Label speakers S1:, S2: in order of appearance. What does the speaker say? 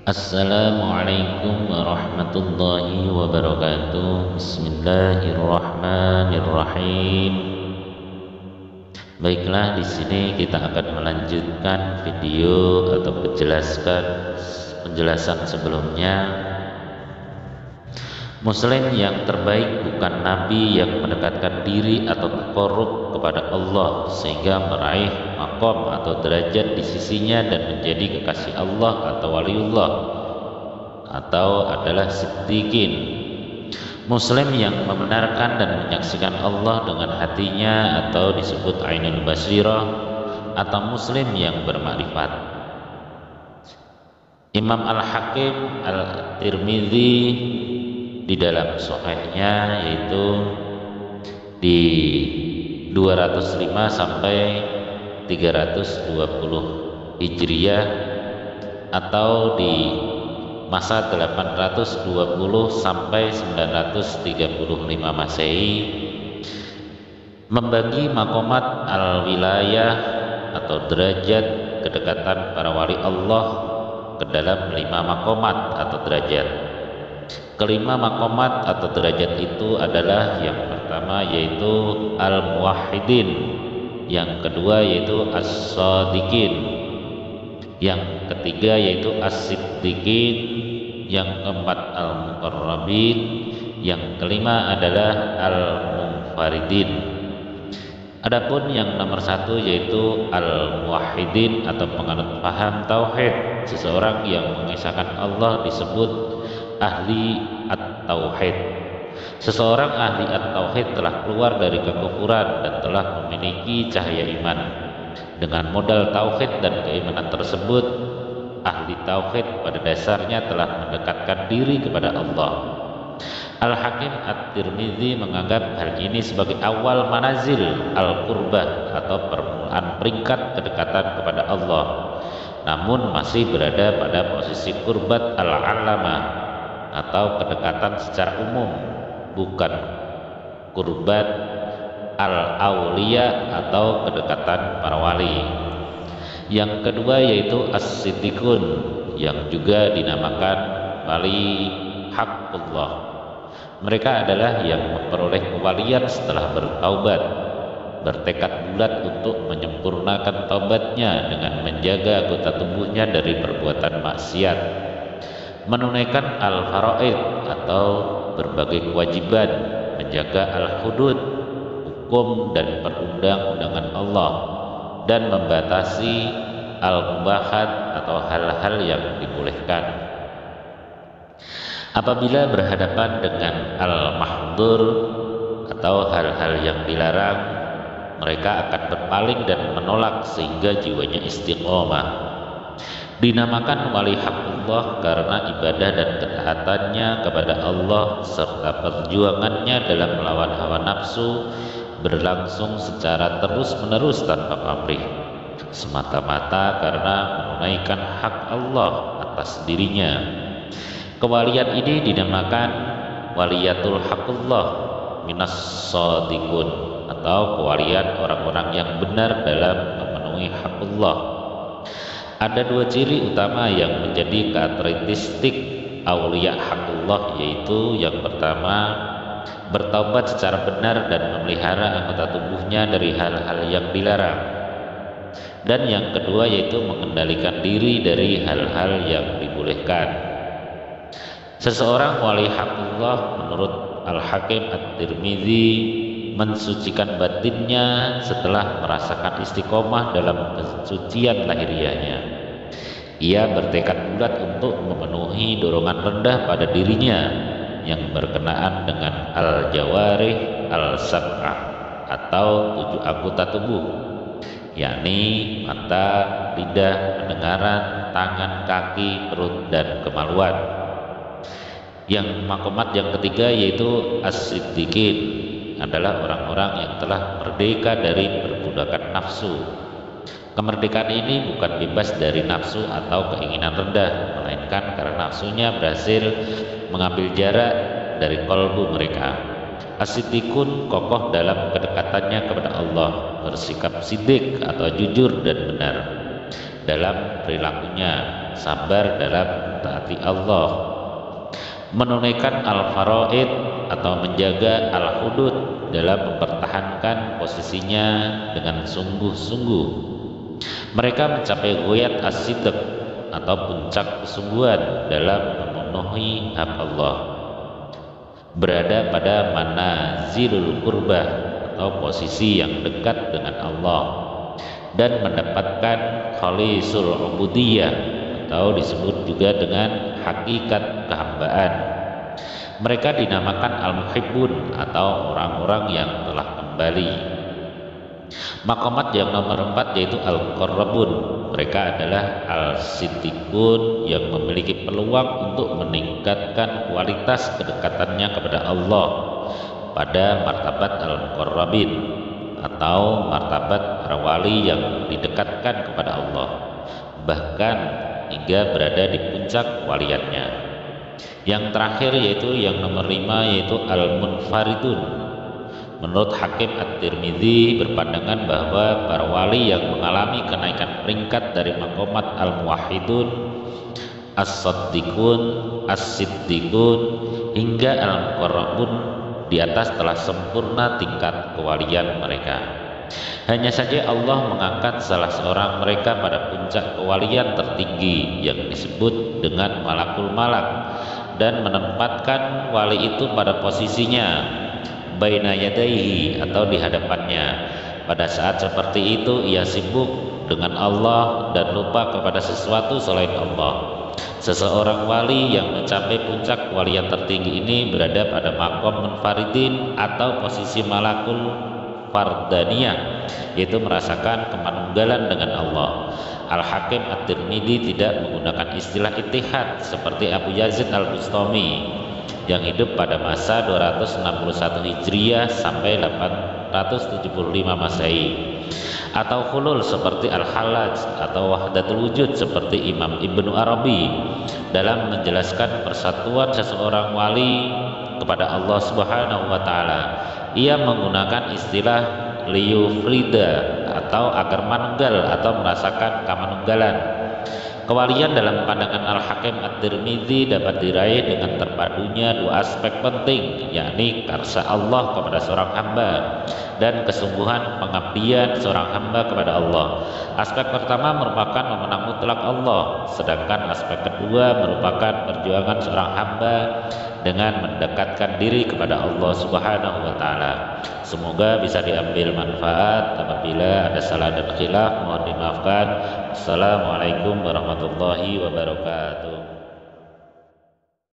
S1: Assalamualaikum warahmatullahi wabarakatuh. Bismillahirrahmanirrahim. Baiklah, di sini kita akan melanjutkan video atau penjelasan sebelumnya. Muslim yang terbaik bukan nabi yang mendekatkan diri atau takarrub kepada Allah sehingga meraih maqam atau derajat di sisinya dan menjadi kekasih Allah atau waliullah, atau adalah siddiqin. Muslim yang membenarkan dan menyaksikan Allah dengan hatinya atau disebut ainul basirah, atau muslim yang bermakrifat. Imam Al-Hakim Al-Tirmidzi di dalam sahihnya, yaitu di 205 sampai 320 Hijriah, atau di masa 820 sampai 935 Masehi, membagi makomat al-wilayah atau derajat kedekatan para wali Allah ke dalam 5 makomat atau derajat. Kelima makomat atau derajat itu adalah yang pertama yaitu al-muwahhidin, yang kedua yaitu as-shadiqin, yang ketiga yaitu as-siddiqin, yang keempat al-muqarrabin, yang kelima adalah al-munfaridin. Adapun yang nomor 1 yaitu al-muwahhidin atau penganut paham tauhid. Seseorang yang mengisahkan Allah disebut ahli at-tauhid. Seseorang ahli at-tauhid telah keluar dari kekufuran dan telah memiliki cahaya iman. Dengan modal tauhid dan keimanan tersebut, ahli tauhid pada dasarnya telah mendekatkan diri kepada Allah. Al-Hakim At-Tirmidzi menganggap hal ini sebagai awal manazil al-qurbah atau permulaan peringkat kedekatan kepada Allah, namun masih berada pada posisi qurbat al-alamah atau kedekatan secara umum, bukan qurbat al-auliya atau kedekatan para wali. Yang kedua yaitu as-siddiqun, yang juga dinamakan wali haqqullah. Mereka adalah yang memperoleh kewalian setelah bertaubat, bertekad bulat untuk menyempurnakan taubatnya dengan menjaga anggota tubuhnya dari perbuatan maksiat, menunaikan al-faraid atau berbagai kewajiban, menjaga al-hudud, hukum dan perundang-undangan Allah, dan membatasi al-mubahat atau hal-hal yang dibolehkan. Apabila berhadapan dengan al-mahdzur atau hal-hal yang dilarang, mereka akan berpaling dan menolak sehingga jiwanya istiqomah. Dinamakan wali haqqullah karena ibadah dan ketaatannya kepada Allah serta perjuangannya dalam melawan hawa nafsu berlangsung secara terus-menerus tanpa pamrih, semata-mata karena menunaikan hak Allah atas dirinya. Kewalian ini dinamakan waliyatul haqqullah minas shadiqun, atau kewalian orang-orang yang benar dalam memenuhi haqqullah. Ada 2 ciri utama yang menjadi karakteristik aulia haqqullah, yaitu yang pertama bertaubat secara benar dan memelihara anggota tubuhnya dari hal-hal yang dilarang, dan yang kedua yaitu mengendalikan diri dari hal-hal yang dibolehkan. Seseorang wali haqqullah menurut Al-Hakim At-Tirmidzi mensucikan batinnya setelah merasakan istiqomah dalam kesucian lahiriahnya. Ia bertekad bulat untuk memenuhi dorongan rendah pada dirinya yang berkenaan dengan al-jawarih al-sab'ah atau 7 anggota tubuh, yakni mata, lidah, pendengaran, tangan, kaki, perut, dan kemaluan. Yang makomat yang ketiga yaitu as-siddiqin adalah orang-orang yang telah merdeka dari perbudakan nafsu. Kemerdekaan ini bukan bebas dari nafsu atau keinginan rendah, melainkan karena nafsunya berhasil mengambil jarak dari kalbu mereka. As-siddiqun kokoh dalam kedekatannya kepada Allah, bersikap siddiq atau jujur dan benar dalam perilakunya, sabar dalam mentaati Allah, menunaikan al-faraid atau menjaga al-hudud dalam mempertahankan posisinya dengan sungguh-sungguh. Mereka mencapai ghayat as-sidq atau puncak kesungguhan dalam memenuhi hak Allah, berada pada manazilul qurbah atau posisi yang dekat dengan Allah, dan mendapatkan khalisul ubudiyah atau disebut juga dengan hakikat kehambaan. Mereka dinamakan al-muhibbun atau orang-orang yang telah kembali. Maqamat yang nomor 4 yaitu al-qarrabun. Mereka adalah al-siddiqun yang memiliki peluang untuk meningkatkan kualitas kedekatannya kepada Allah pada martabat al-muqarrabin atau martabat para wali yang didekatkan kepada Allah, bahkan hingga berada di puncak waliannya. Yang terakhir yaitu yang nomor 5 yaitu al-munfaridun. Menurut Hakim At-Tirmidzi berpandangan bahwa para wali yang mengalami kenaikan peringkat dari maqamat al-muwahhidun, as-saddiqun, as-siddiqun hingga al-muqarrabun di atas telah sempurna tingkat kewalian mereka. Hanya saja Allah mengangkat salah seorang mereka pada puncak kewalian tertinggi yang disebut dengan malakul malak dan menempatkan wali itu pada posisinya baina yadaihi atau di hadapannya. Pada saat seperti itu ia sibuk dengan Allah dan lupa kepada sesuatu selain Allah. Seseorang wali yang mencapai puncak kewalian tertinggi ini berada pada maqam munfaridin atau posisi malakul fardaniyah, yaitu merasakan kemanunggalan dengan Allah. Al-Hakim At-Tirmidzi tidak menggunakan istilah ittihad seperti Abu Yazid Al-Bustami yang hidup pada masa 261 Hijriah sampai 875 Masehi, atau hulul seperti Al-Hallaj atau wahdatul wujud seperti Imam Ibnu Arabi dalam menjelaskan persatuan seseorang wali kepada Allah Subhanahu wa taala. Ia menggunakan istilah liyufrida atau agar manunggal atau merasakan kamanunggalan. Kewalian dalam pandangan Al-Hakim At-Tirmidzi dapat diraih dengan terpadunya dua aspek penting, yakni karsa Allah kepada seorang hamba dan kesungguhan pengabdian seorang hamba kepada Allah. Aspek pertama merupakan memenang mutlak Allah, sedangkan aspek kedua merupakan perjuangan seorang hamba dengan mendekatkan diri kepada Allah Subhanahu wa taala. Semoga bisa diambil manfaat. Apabila ada salah dan khilaf mohon dimaafkan. Assalamualaikum warahmatullahi wabarakatuh.